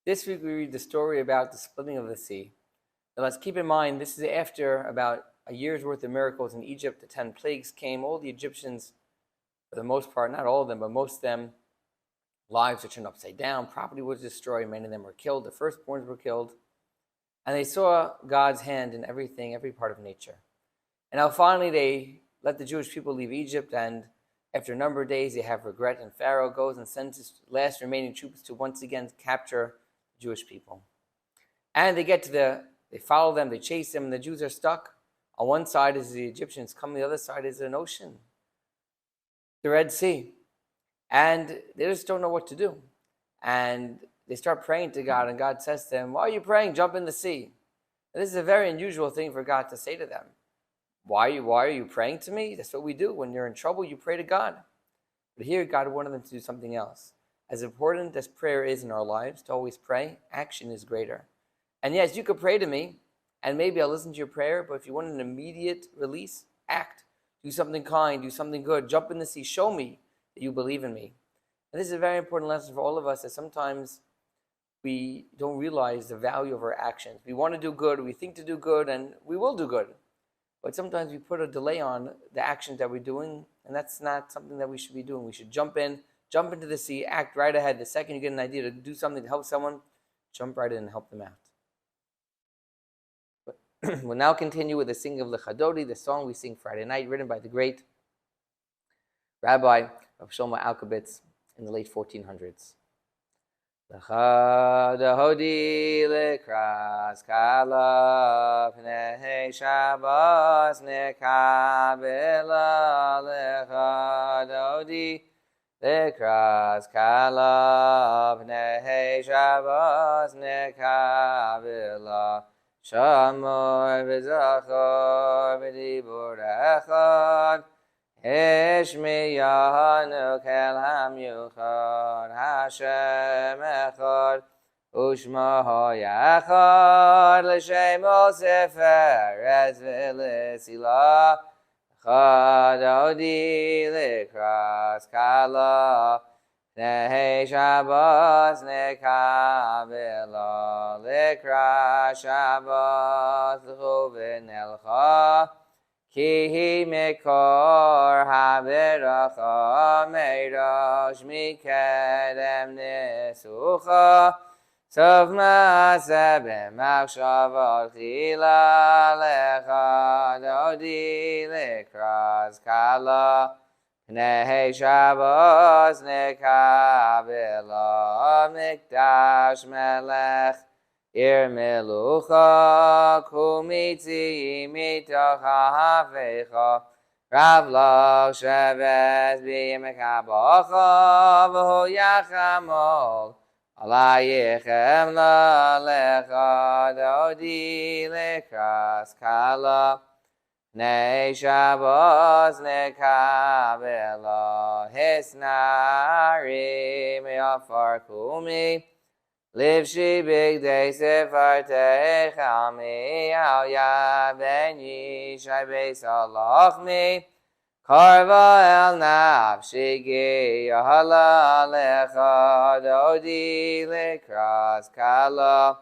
This week we read the story about the splitting of the sea. Now let's keep in mind this is after about a year's worth of miracles in Egypt. The 10 plagues came. All the Egyptians, for the most part, not all of them, but most of them, lives were turned upside down. Property was destroyed. Many of them were killed. The firstborns were killed. And they saw God's hand in everything, every part of nature. And now finally they let the Jewish people leave Egypt, and after a number of days they have regret, and Pharaoh goes and sends his last remaining troops to once again capture the Jewish people. And they follow them, they chase them, and the Jews are stuck. On one side is the Egyptians coming, the other side is an ocean, the Red Sea. And they just don't know what to do. And they start praying to God, and God says to them, "Why are you praying? Jump in the sea." And this is a very unusual thing for God to say to them. Why are you praying to me? That's what we do. When you're in trouble, you pray to God. But here, God wanted them to do something else. As important as prayer is in our lives, to always pray, action is greater. And yes, you could pray to me, and maybe I'll listen to your prayer, but if you want an immediate release, act. Do something kind, do something good, jump in the sea, show me that you believe in me. And this is a very important lesson for all of us, that sometimes we don't realize the value of our actions. We want to do good, we think to do good, and we will do good. But sometimes we put a delay on the actions that we're doing, and that's not something that we should be doing. We should jump into the sea, act right ahead. The second you get an idea to do something to help someone, jump right in and help them out. But we'll now continue with the singing of Lechadodi, the song we sing Friday night, written by the great Rabbi of Shlomo Alkabetz in the late 1400s. Lechadodi lekras kala pnei Shabbos nekabela lechadodi lekras kala pnei Shabbos nekabela shamor v'zachor v'dibur echad Ishmiyanu kel hamyuchad Hashem echad Ushma hoyachad L'shemo seferes v'lesila Chadodi l'kras kala Nehi Shabbos nekabela L'kras Shabbos l'chuvin elcha Ki mekor haberacha meirosh mikedem nesucha Sov ma'aseh b'machshavot chila lechadodi lekras kala Pnei Shabbos nekabela mikdash melech Ir melucha kumitzi mitoch ha'afecha Rav lach sheves b'yemekabacha V'hu yachamol alayichem la'lecha Dodi lekras kala Pnei Shabbos nekabela Hisnari me'afar kumi Livshi bigdei sefartei chalmi al yaveni shai beis halachmi Karva el nafshi gi yahala lecha dodi lekras kala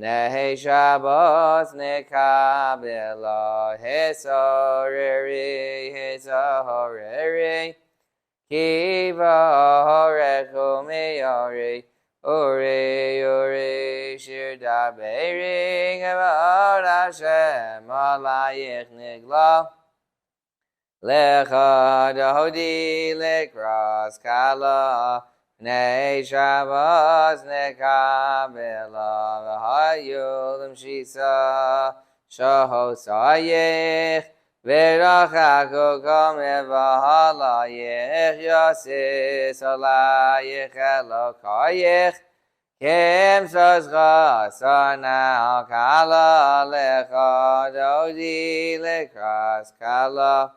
Nehi Shabbos nekabela Hisahoreri Kiva horechu miyori Uri, shir dabering Evod Hashem alayich nigla Lecha dodi lekras kala Pnei Shabbos nekabela V'hayulim shisa shahosayich V'rachaku kameh v'halayich Yasis alayich elokayich Kim sozcha sanal kala Lecha dodi lekras kala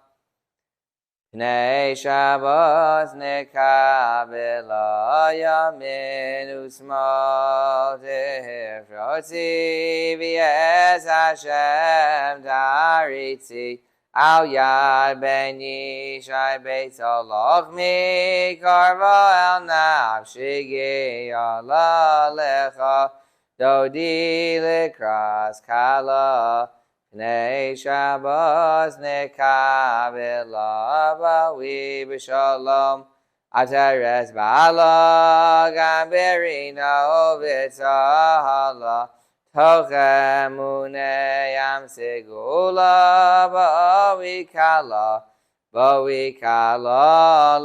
Pnei Shabbos nekabela Yamin usmal tehefrotzi V'yes Hashem daritzi Al Yad Ben Yishai Beis Oloch Mikarva El Nafshi Yala Lecha Dodi Likras Kala Pnei Shabbos Nekavela Bawi B'Shalom Atares Ba'ala Gamberina Ovitzahala Tochemune Yam Segula Ba'wikala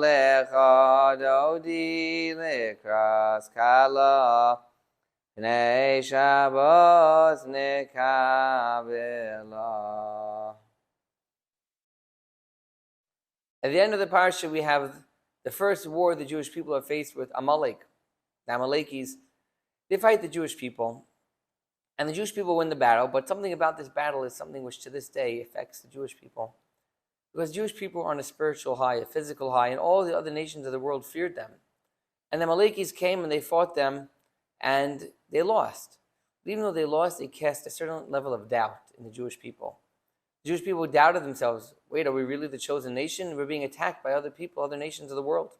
Lecha Dodi Likras Kala Pnei Shabbos Nekavela. At the end of the parsha, we have the first war the Jewish people are faced with, Amalek. The Amalekis, they fight the Jewish people, and the Jewish people win the battle, but something about this battle is something which to this day affects the Jewish people. Because Jewish people are on a spiritual high, a physical high, and all the other nations of the world feared them. And the Amalekis came and they fought them, and they lost. But even though they lost, they cast a certain level of doubt in the Jewish people. The Jewish people doubted themselves. Wait, are we really the chosen nation? We're being attacked by other people, other nations of the world.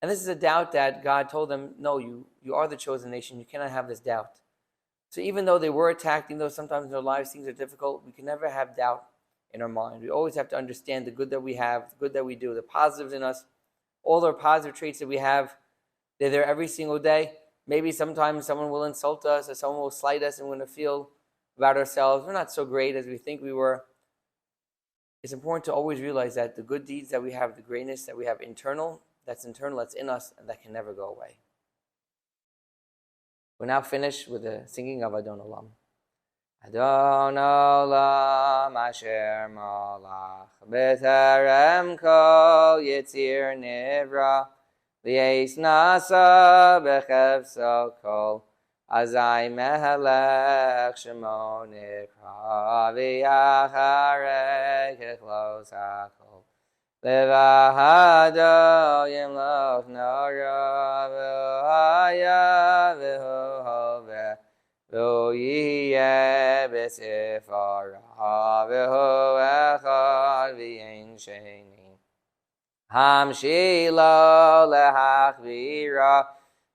And this is a doubt that God told them, no, you are the chosen nation. You cannot have this doubt. So even though they were attacked, even though sometimes in our lives things are difficult, we can never have doubt in our mind. We always have to understand the good that we have, the good that we do, the positives in us, all our positive traits that we have. They're there every single day. Maybe sometimes someone will insult us or someone will slight us and we're going to feel about ourselves we're not so great as we think we were. It's important to always realize that the good deeds that we have, the greatness that we have that's in us, and that can never go away. We're now finished with the singing of Adon Olam. Adon Olam Asher Malach B'Terem Kol Yitzir Nivra V'Yeis Nasa B'Chefso Kol Azai Mehelech Shemo Nikra V'Yacharei Kechlos HaKol Levahado Yimloch Nora V'Haya V'Hoveh V'Yiyeh B'Sifara V'Hu Echad V'Yein Sheni Hamshilo Lehachvira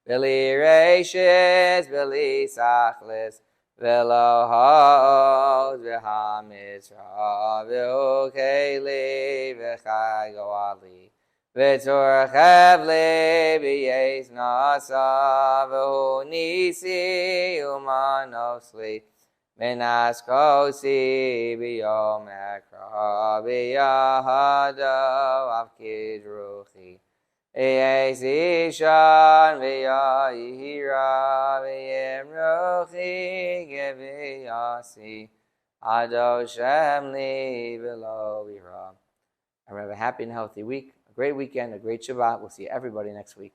V'li Reishis V'li Sachlis V'lo Ha'oz V'Hamizra V'hu Keli V'chai Goali V'tzor Chevli V'yeis Nasa V'hu Nisi Umanosli Minas Kosi B'yom Ekra B'yahado Avkid Ruchi V'yeis Ishan V'yahira V'yem Ruchi Gev'yasi Ado Shem Li V'lo V'ira. Have a happy and healthy week, a great weekend, a great Shabbat. We'll see everybody next week.